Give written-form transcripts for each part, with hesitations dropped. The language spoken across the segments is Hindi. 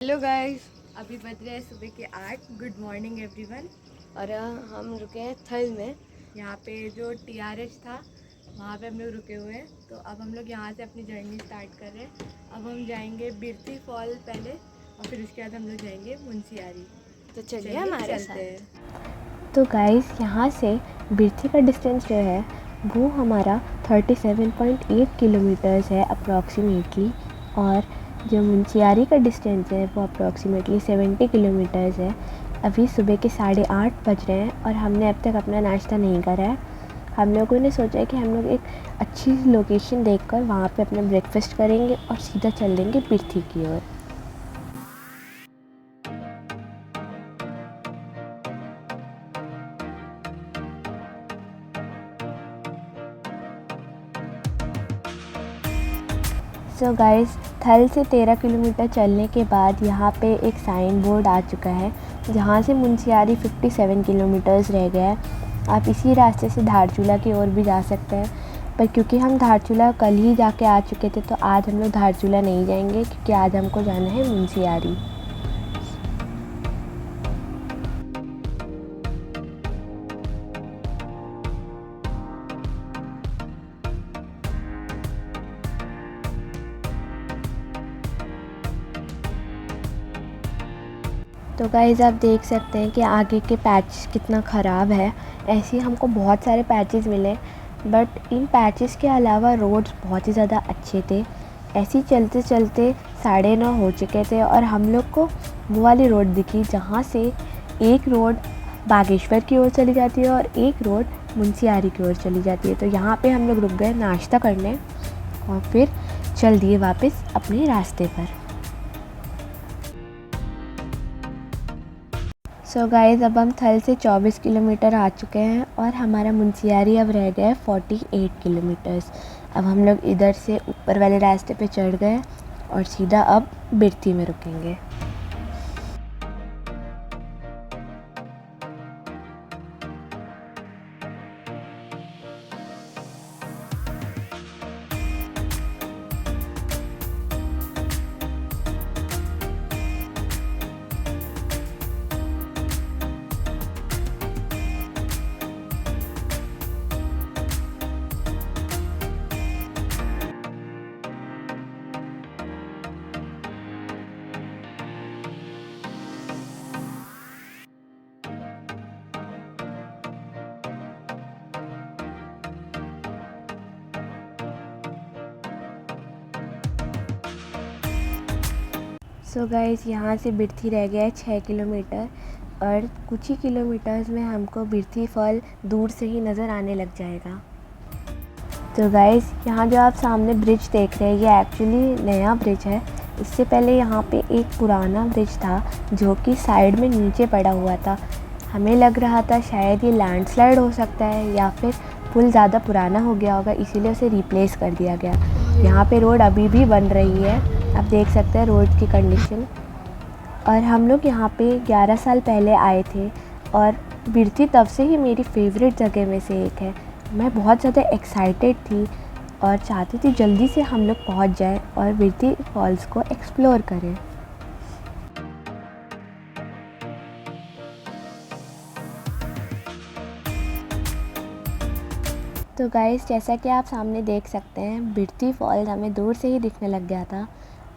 हेलो गाइस, अभी बज रहे हैं सुबह के 8। Good morning everyone. और हम रुके हैं थल में। यहाँ पे जो TRH था वहाँ पे हम लोग रुके हुए हैं। तो अब हम लोग यहाँ से अपनी जर्नी स्टार्ट कर रहे हैं। अब हम जाएंगे बिरती फॉल पहले और फिर उसके बाद हम लोग जाएंगे मुंशियारी। तो चलिए हमारे चलते हैं। साथ। तो गाइस, यहाँ से बिरती का डिस्टेंस जो है वो हमारा 37.8 किलोमीटर्स है अप्रॉक्सीमेटली। और जो मुंशियारी का डिस्टेंस है वो अप्रॉक्सीमेटली 70 किलोमीटर्स है। अभी सुबह के 8:30 बज रहे हैं और हमने अब तक अपना नाश्ता नहीं करा है। हम लोगों ने सोचा कि हम लोग एक अच्छी लोकेशन देखकर वहाँ पे अपना ब्रेकफास्ट करेंगे और सीधा चल देंगे बिरती की ओर। सो गाइस, थल से 13 किलोमीटर चलने के बाद यहाँ पे एक साइन बोर्ड आ चुका है जहाँ से मुंशियारी 57 किलोमीटर्स रह गया है। आप इसी रास्ते से धारचूला की ओर भी जा सकते हैं, पर क्योंकि हम धारचूला कल ही जाके आ चुके थे तो आज हम लोग धारचूला नहीं जाएंगे क्योंकि आज हमको जाना है मुंशियारी। तो गाइज़, आप देख सकते हैं कि आगे के पैच कितना ख़राब है। ऐसे ही हमको बहुत सारे पैचेस मिले, बट इन पैचेस के अलावा रोड्स बहुत ही ज़्यादा अच्छे थे। ऐसे ही चलते चलते 9:30 हो चुके थे और हम लोग को वो वाली रोड दिखी जहाँ से एक रोड बागेश्वर की ओर चली जाती है और एक रोड मुंशियारी की ओर चली जाती है। तो यहाँ पे हम लोग रुक गए नाश्ता करने और फिर चल दिए वापस अपने रास्ते पर। सो गाइज़, अब हम थल से 24 किलोमीटर आ चुके हैं और हमारा मुंशियारी अब रह गया है 48 किलोमीटर्स। अब हम लोग इधर से ऊपर वाले रास्ते पे चढ़ गए और सीधा अब बिरती में रुकेंगे। सो गाइज़, यहाँ से बिरती रह गया है 6 किलोमीटर और कुछ ही किलोमीटर्स में हमको बिरती फॉल दूर से ही नज़र आने लग जाएगा। तो गाइज़, यहाँ जो आप सामने ब्रिज देख रहे हैं ये एक्चुअली नया ब्रिज है। इससे पहले यहाँ पे एक पुराना ब्रिज था जो कि साइड में नीचे पड़ा हुआ था। हमें लग रहा था शायद ये लैंडस्लाइड हो सकता है या फिर पुल ज़्यादा पुराना हो गया होगा, इसीलिए उसे रिप्लेस कर दिया गया। यहाँ पे रोड अभी भी बन रही है, आप देख सकते हैं रोड की कंडीशन। और हम लोग यहाँ पे 11 साल पहले आए थे और बिरती तब से ही मेरी फेवरेट जगह में से एक है। मैं बहुत ज़्यादा एक्साइटेड थी और चाहती थी जल्दी से हम लोग पहुँच जाएं और बिरती फॉल्स को एक्सप्लोर करें। तो गाइस, जैसा कि आप सामने देख सकते हैं बिरती फॉल्स हमें दूर से ही दिखने लग गया था।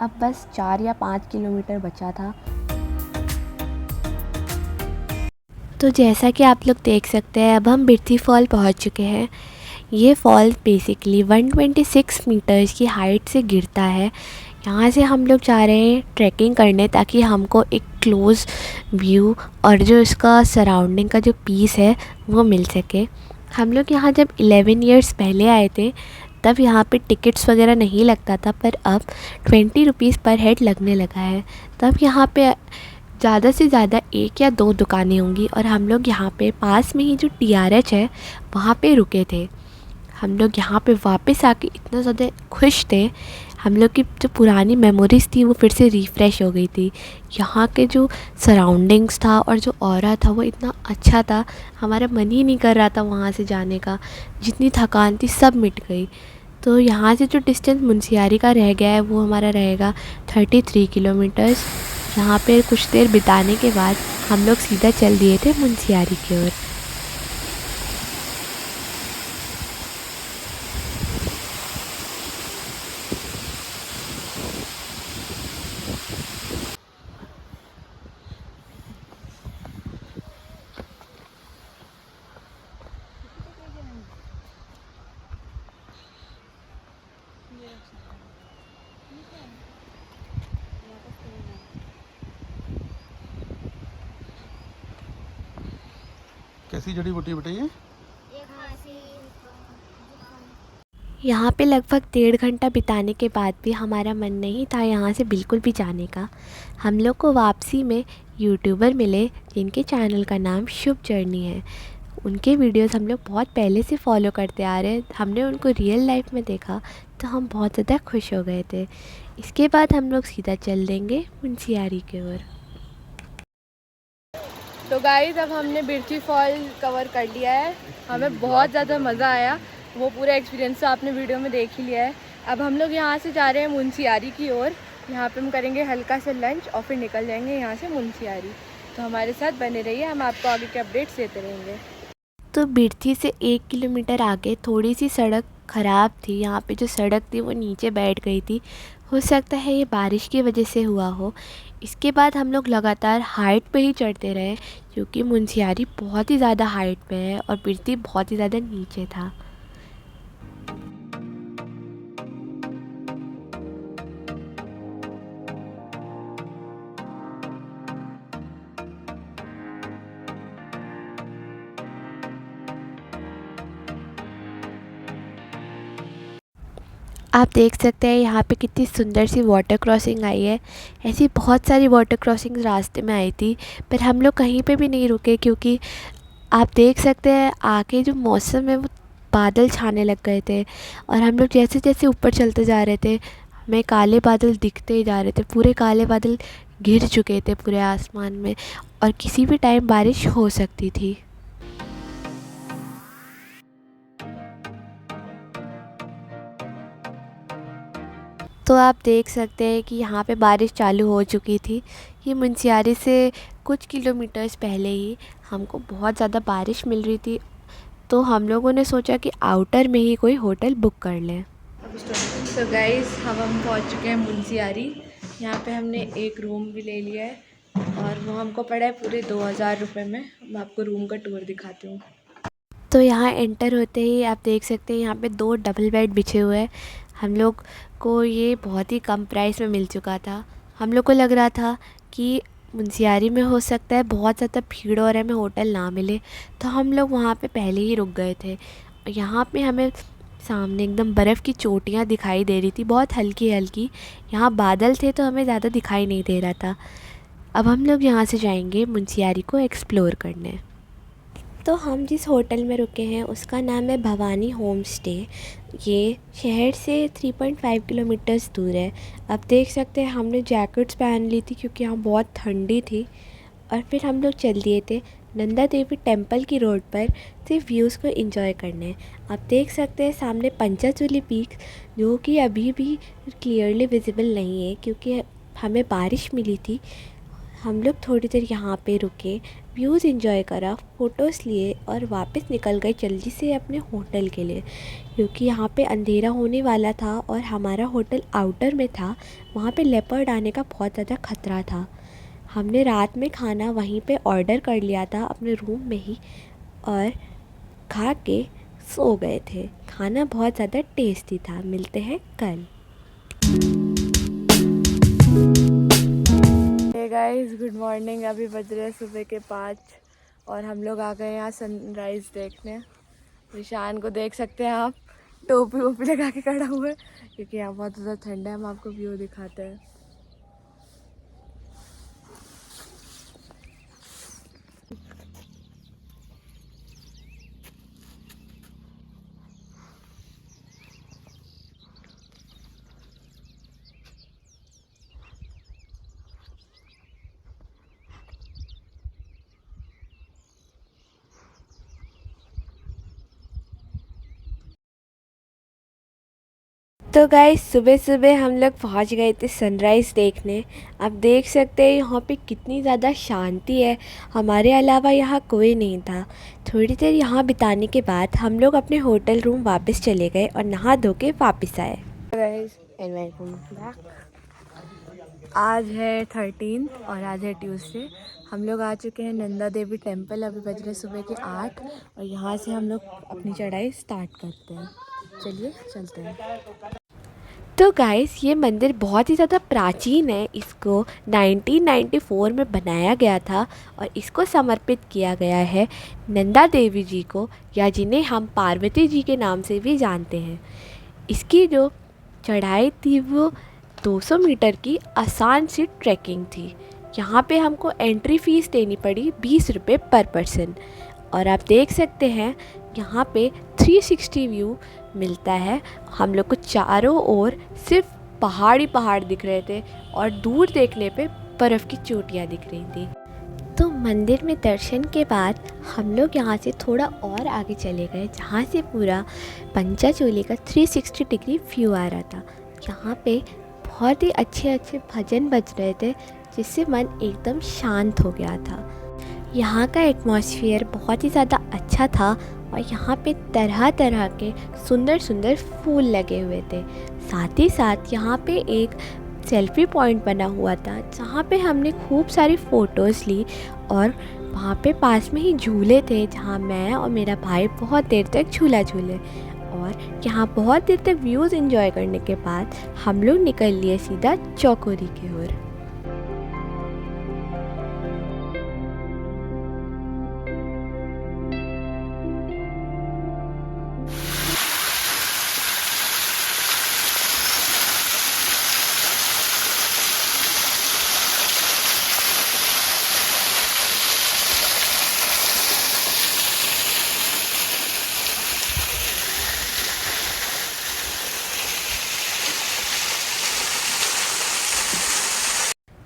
अब बस 4 या 5 किलोमीटर बचा था। तो जैसा कि आप लोग देख सकते हैं अब हम बिरती फॉल पहुंच चुके हैं। ये फॉल बेसिकली 126 मीटर्स की हाइट से गिरता है। यहाँ से हम लोग जा रहे हैं ट्रैकिंग करने ताकि हमको एक क्लोज़ व्यू और जो इसका सराउंडिंग का जो पीस है वो मिल सके। हम लोग यहाँ जब 11 इयर्स पहले आए थे तब यहाँ पे टिकट्स वगैरह नहीं लगता था, पर अब 20 रुपीज़ पर हेड लगने लगा है। तब यहाँ पे ज़्यादा से ज़्यादा 1 या 2 दुकानें होंगी और हम लोग यहाँ पे पास में ही जो TRH है वहाँ पे रुके थे। हम लोग यहाँ पे वापस आके इतना ज़्यादा खुश थे, हम लोग की जो पुरानी मेमोरीज़ थी वो फिर से रिफ़्रेश हो गई थी। यहाँ के जो सराउंडिंग्स था और जो ऑरा था वो इतना अच्छा था, हमारा मन ही नहीं कर रहा था वहाँ से जाने का। जितनी थकान थी सब मिट गई। तो यहाँ से जो डिस्टेंस मुंशियारी का रह गया है वो हमारा रहेगा 33 किलोमीटर्स। यहाँ पे कुछ देर बिताने के बाद हम लोग सीधा चल दिए थे मुनस्यारी की ओर। कैसी जड़ी बूटी बताइए? यहाँ पे लगभग 1.5 घंटा बिताने के बाद भी हमारा मन नहीं था यहाँ से बिल्कुल भी जाने का। हम लोग को वापसी में यूट्यूबर मिले जिनके चैनल का नाम शुभ जर्नी है। उनके वीडियोस हम लोग बहुत पहले से फॉलो करते आ रहे हैं। हमने उनको रियल लाइफ में देखा तो हम बहुत ज़्यादा खुश हो गए थे। इसके बाद हम लोग सीधा चल देंगे मुनस्यारी की ओर। तो गाइस अब हमने बिरथी फॉल कवर कर लिया है। हमें बहुत ज़्यादा मज़ा आया। वो पूरा एक्सपीरियंस तो आपने वीडियो में देख ही लिया है। अब हम लोग यहाँ से जा रहे हैं मुनस्यारी की ओर। यहाँ पे हम करेंगे हल्का सा लंच और फिर निकल जाएंगे यहाँ से मुनस्यारी। तो हमारे साथ बने रहिए, हम आपको आगे के अपडेट्स देते रहेंगे। तो बिरथी से 1 किलोमीटर आगे थोड़ी सी सड़क ख़राब थी। यहाँ पे जो सड़क थी वो नीचे बैठ गई थी। हो सकता है ये बारिश की वजह से हुआ हो। इसके बाद हम लोग लगातार हाइट पे ही चढ़ते रहे क्योंकि मुनस्यारी बहुत ही ज़्यादा हाइट पे है और बिरथी बहुत ही ज़्यादा नीचे था। आप देख सकते हैं यहाँ पे कितनी सुंदर सी वाटर क्रॉसिंग आई है। ऐसी बहुत सारी वाटर क्रॉसिंग रास्ते में आई थी पर हम लोग कहीं पे भी नहीं रुके क्योंकि आप देख सकते हैं आगे जो मौसम है वो बादल छाने लग गए थे और हम लोग जैसे जैसे ऊपर चलते जा रहे थे हमें काले बादल दिखते ही जा रहे थे। पूरे काले बादल घिर चुके थे पूरे आसमान में और किसी भी टाइम बारिश हो सकती थी। तो आप देख सकते हैं कि यहाँ पे बारिश चालू हो चुकी थी। ये मुनस्यारी से कुछ किलोमीटर्स पहले ही हमको बहुत ज़्यादा बारिश मिल रही थी तो हम लोगों ने सोचा कि आउटर में ही कोई होटल बुक कर लें। तो गाइस अब हम पहुँच चुके हैं मुनस्यारी। यहाँ पे हमने एक रूम भी ले लिया है और वो हमको पड़ा है पूरे 2000 रुपये में। मैं आपको रूम का टूर दिखाती हूँ। तो यहाँ एंटर होते ही आप देख सकते हैं यहाँ पे 2 डबल बेड बिछे हुए हैं। हम लोग को ये बहुत ही कम प्राइस में मिल चुका था। हम लोग को लग रहा था कि मुनस्यारी में हो सकता है बहुत ज़्यादा भीड़ और हमें होटल ना मिले तो हम लोग वहाँ पे पहले ही रुक गए थे। यहाँ पे हमें सामने एकदम बर्फ़ की चोटियाँ दिखाई दे रही थी, बहुत हल्की हल्की। यहाँ बादल थे तो हमें ज़्यादा दिखाई नहीं दे रहा था। अब हम लोग यहाँ से जाएंगे मुनस्यारी को एक्सप्लोर करने। तो हम जिस होटल में रुके हैं उसका नाम है भवानी होम स्टे। ये शहर से 3.5 किलोमीटर्स दूर है। अब देख सकते हैं हमने जैकेट्स पहन ली थी क्योंकि यहाँ बहुत ठंडी थी। और फिर हम लोग चल दिए थे नंदा देवी टेम्पल की रोड पर सिर्फ व्यूज़ को एंजॉय करने। आप देख सकते हैं सामने पंचाचूली पीक जो कि अभी भी क्लियरली विजिबल नहीं है क्योंकि हमें बारिश मिली थी। हम लोग थोड़ी देर यहाँ पे रुके, व्यूज़ एंजॉय करा, फ़ोटोज़ लिए और वापस निकल गए जल्दी से अपने होटल के लिए क्योंकि यहाँ पे अंधेरा होने वाला था और हमारा होटल आउटर में था। वहाँ पे लेपर्ड आने का बहुत ज़्यादा ख़तरा था। हमने रात में खाना वहीं पे ऑर्डर कर लिया था अपने रूम में ही और खा के सो गए थे। खाना बहुत ज़्यादा टेस्टी था। मिलते हैं कल। Hey guys, good morning. अभी बज रहे हैं सुबह के 5 और हम लोग आ गए यहाँ सनराइज़ देखने। निशान को देख सकते हैं आप, टोपी वोपी लगा के खड़ा हुआ है क्योंकि यहाँ बहुत ज़्यादा ठंडा है। हम आपको व्यू दिखाते हैं। तो गाइस सुबह सुबह हम लोग पहुंच गए थे सनराइज़ देखने। आप देख सकते हैं यहाँ पे कितनी ज़्यादा शांति है, हमारे अलावा यहाँ कोई नहीं था। थोड़ी देर यहाँ बिताने के बाद हम लोग अपने होटल रूम वापस चले गए और नहा धो के वापस आए। Guys and welcome back. आज है 13 और आज है ट्यूसडे। हम लोग आ चुके हैं नंदा देवी टेम्पल। अभी बज रहे सुबह के 8 और यहाँ से हम लोग अपनी चढ़ाई स्टार्ट करते हैं। चलिए चलते हैं। तो गाइस ये मंदिर बहुत ही ज़्यादा प्राचीन है। इसको 1994 में बनाया गया था और इसको समर्पित किया गया है नंदा देवी जी को, या जिन्हें हम पार्वती जी के नाम से भी जानते हैं। इसकी जो चढ़ाई थी वो 200 मीटर की आसान सी ट्रैकिंग थी। यहाँ पे हमको एंट्री फ़ीस देनी पड़ी 20 रुपये पर पर्सन। और आप देख सकते हैं यहाँ पे 360 व्यू मिलता है। हम लोग को चारों ओर सिर्फ पहाड़ ही पहाड़ दिख रहे थे और दूर देखने पे बर्फ़ की चोटियाँ दिख रही थी। तो मंदिर में दर्शन के बाद हम लोग यहाँ से थोड़ा और आगे चले गए, जहाँ से पूरा पंचाचोली का 360 डिग्री व्यू आ रहा था। यहाँ पे बहुत ही अच्छे अच्छे भजन बज रहे थे, जिससे मन एकदम शांत हो गया था। यहाँ का एटमॉस्फेयर बहुत ही ज़्यादा अच्छा था और यहाँ पे तरह तरह के सुंदर सुंदर फूल लगे हुए थे। साथ ही साथ यहाँ पे एक सेल्फ़ी पॉइंट बना हुआ था, जहाँ पे हमने खूब सारी फ़ोटोज़ ली। और वहाँ पे पास में ही झूले थे, जहाँ मैं और मेरा भाई बहुत देर तक झूला झूले। और यहाँ बहुत देर तक व्यूज़ एंजॉय करने के बाद हम लोग निकल लिए सीधा चौकोरी की ओर।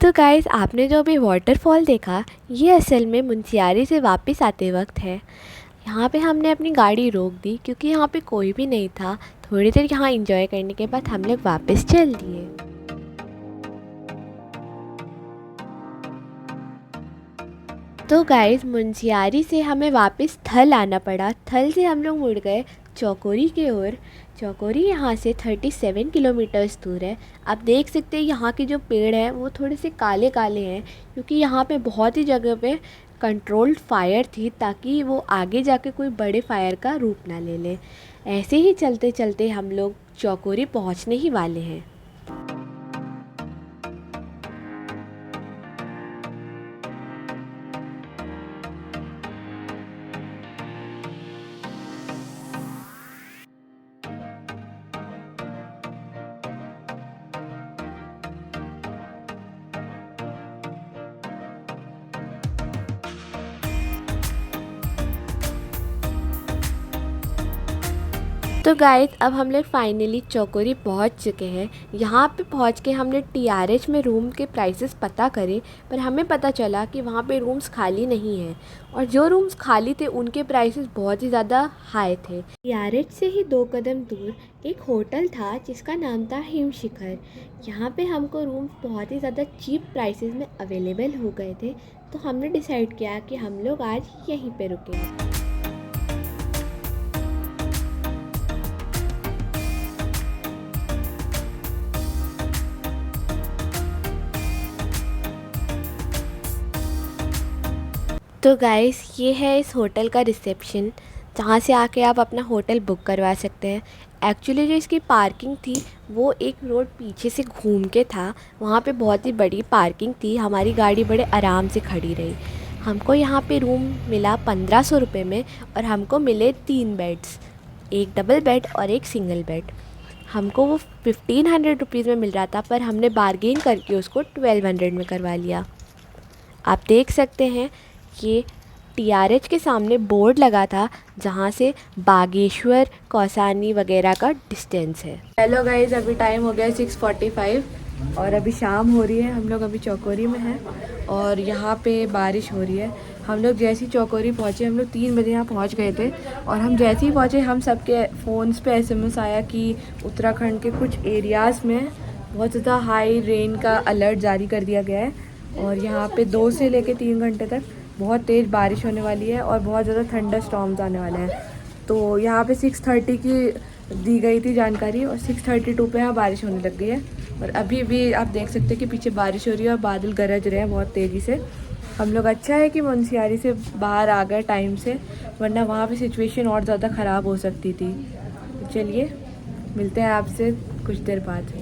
तो गाइज़ आपने जो अभी वाटरफॉल देखा, ये असल में मुनस्यारी से वापस आते वक्त है। यहाँ पे हमने अपनी गाड़ी रोक दी क्योंकि यहाँ पे कोई भी नहीं था। थोड़ी देर यहाँ एंजॉय करने के बाद हम लोग वापस चल दिए। तो गाइज़ मुनस्यारी से हमें वापस थल आना पड़ा। थल से हम लोग मुड़ गए चौकोरी की ओर। चौकोरी यहाँ से 37 किलोमीटर्स दूर है। आप देख सकते हैं यहाँ के जो पेड़ हैं वो थोड़े से काले काले हैं, क्योंकि यहाँ पे बहुत ही जगह पे कंट्रोल्ड फायर थी, ताकि वो आगे जाके कोई बड़े फायर का रूप ना ले ले। ऐसे ही चलते चलते हम लोग चौकोरी पहुँचने ही वाले हैं। तो गाइस अब हम लोग फाइनली चौकोरी पहुंच चुके हैं। यहाँ पे पहुंच के हमने TRH में रूम के प्राइसेस पता करे, पर हमें पता चला कि वहाँ पे रूम्स खाली नहीं हैं, और जो रूम्स खाली थे उनके प्राइसेस बहुत ही ज़्यादा हाई थे। TRH से ही 2 कदम दूर एक होटल था जिसका नाम था हिम शिखर। यहाँ पे हमको रूम्स बहुत ही ज़्यादा चीप प्राइसेस में अवेलेबल हो गए थे, तो हमने डिसाइड किया कि हम लोग आज यहीं पर रुकेंगे। तो गाइस ये है इस होटल का रिसेप्शन, जहाँ से आके आप अपना होटल बुक करवा सकते हैं। एक्चुअली जो इसकी पार्किंग थी वो एक रोड पीछे से घूम के था, वहाँ पे बहुत ही बड़ी पार्किंग थी। हमारी गाड़ी बड़े आराम से खड़ी रही। हमको यहाँ पे रूम मिला 1500 रुपये में, और हमको मिले 3 बेड्स, एक डबल बेड और एक सिंगल बेड। हमको वो 1500 रुपीज़ में मिल रहा था, पर हमने बार्गेन करके उसको 1200 में करवा लिया। आप देख सकते हैं ये TRH के सामने बोर्ड लगा था, जहाँ से बागेश्वर, कौसानी वगैरह का डिस्टेंस है। हेलो गाइज, अभी टाइम हो गया 6:45। और अभी शाम हो रही है, हम लोग अभी चौकोरी में हैं और यहाँ पे बारिश हो रही है। हम लोग जैसे ही चौकोरी पहुँचे, हम लोग 3 बजे यहाँ पहुँच गए थे और हम जैसे ही पहुँचे हम सबके फ़ोन्स पे SMS आया कि उत्तराखंड के कुछ एरियाज़ में बहुत ज़्यादा हाई रेन का अलर्ट जारी कर दिया गया है और यहाँ पे 2 से लेकर 3 घंटे तक बहुत तेज़ बारिश होने वाली है और बहुत ज़्यादा थंडर स्टॉर्म्स आने वाले हैं। तो यहाँ पे 6:30 की दी गई थी जानकारी और 6:32 पे यहाँ बारिश होने लग गई है और अभी भी आप देख सकते हैं कि पीछे बारिश हो रही है और बादल गरज रहे हैं बहुत तेज़ी से। हम लोग अच्छा है कि मुनस्यारी से बाहर आ गए टाइम से, वरना वहाँ पे सिचुएशन और ज़्यादा ख़राब हो सकती थी। तो चलिए मिलते हैं आपसे कुछ देर बाद।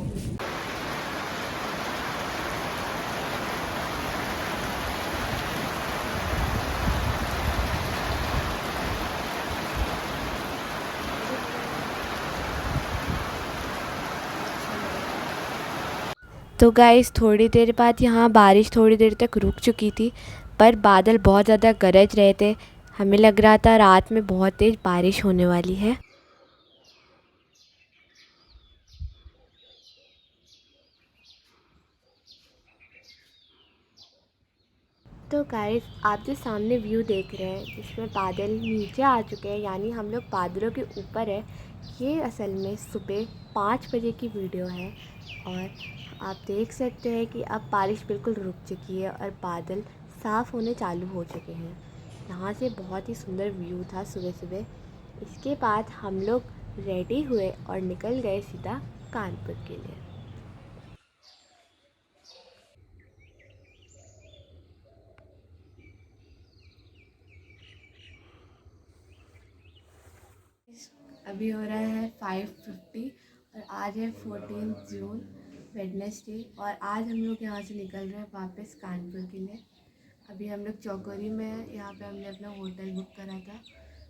तो गाइस थोड़ी देर बाद यहाँ बारिश थोड़ी देर तक रुक चुकी थी, पर बादल बहुत ज़्यादा गरज रहे थे। हमें लग रहा था रात में बहुत तेज़ बारिश होने वाली है। तो गाइस आप जो सामने व्यू देख रहे हैं जिसमें बादल नीचे आ चुके हैं, यानी हम लोग बादलों के ऊपर है, ये असल में सुबह 5 बजे की वीडियो है और आप देख सकते हैं कि अब बारिश बिल्कुल रुक चुकी है और बादल साफ़ होने चालू हो चुके हैं। यहाँ से बहुत ही सुंदर व्यू था सुबह सुबह। इसके बाद हम लोग रेडी हुए और निकल गए सीधा कानपुर के लिए। अभी हो रहा है 5:50 और आज है 14 जून वेडनेसडे और आज हम लोग यहाँ से निकल रहे हैं वापस कानपुर के लिए। अभी हम लोग चौकोरी में हैं, यहाँ पे हमने अपना होटल बुक करा था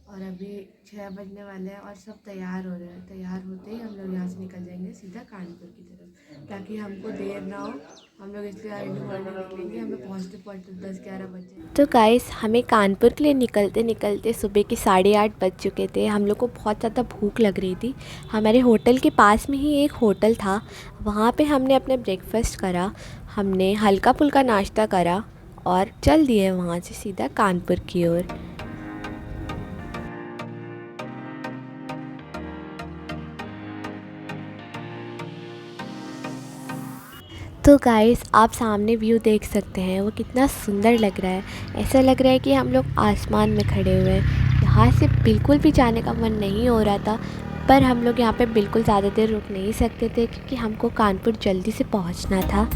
और अभी 6 बजने वाले हैं और सब तैयार हो रहे हैं। तैयार होते ही हम लोग यहाँ से निकल जाएंगे सीधा कानपुर की तरफ, ताकि हमको देर ना हो। हम लोग इसलिए अर्ली मॉर्निंग निकलेंगे, हमें पहुँचते 10-11 बजे। तो गाइस हमें कानपुर के लिए निकलते निकलते सुबह के 8:30 बज चुके थे। हम लोग को बहुत ज़्यादा भूख लग रही थी। हमारे होटल के पास में ही एक होटल था, वहाँ पे हमने अपने ब्रेकफास्ट करा, हमने हल्का फुल्का नाश्ता करा और चल दिए वहाँ से सीधा कानपुर की ओर। तो गाइस आप सामने व्यू देख सकते हैं, वो कितना सुंदर लग रहा है। ऐसा लग रहा है कि हम लोग आसमान में खड़े हुए हैं। यहाँ से बिल्कुल भी जाने का मन नहीं हो रहा था, पर हम लोग यहाँ पे बिल्कुल ज़्यादा देर रुक नहीं सकते थे क्योंकि हमको कानपुर जल्दी से पहुँचना था।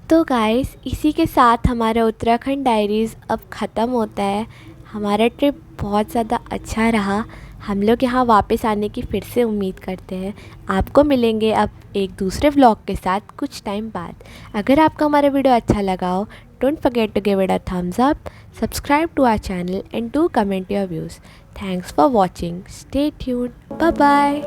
तो गाइस इसी के साथ हमारा उत्तराखंड डायरीज़ अब ख़त्म होता है। हमारा ट्रिप बहुत ज़्यादा अच्छा रहा। हम लोग यहाँ वापस आने की फिर से उम्मीद करते हैं। आपको मिलेंगे अब एक दूसरे व्लॉग के साथ कुछ टाइम बाद। अगर आपको हमारा वीडियो अच्छा लगा हो, don't forget to give it a thumbs up, subscribe to our channel and do comment your views. Thanks for watching. Stay tuned. Bye bye.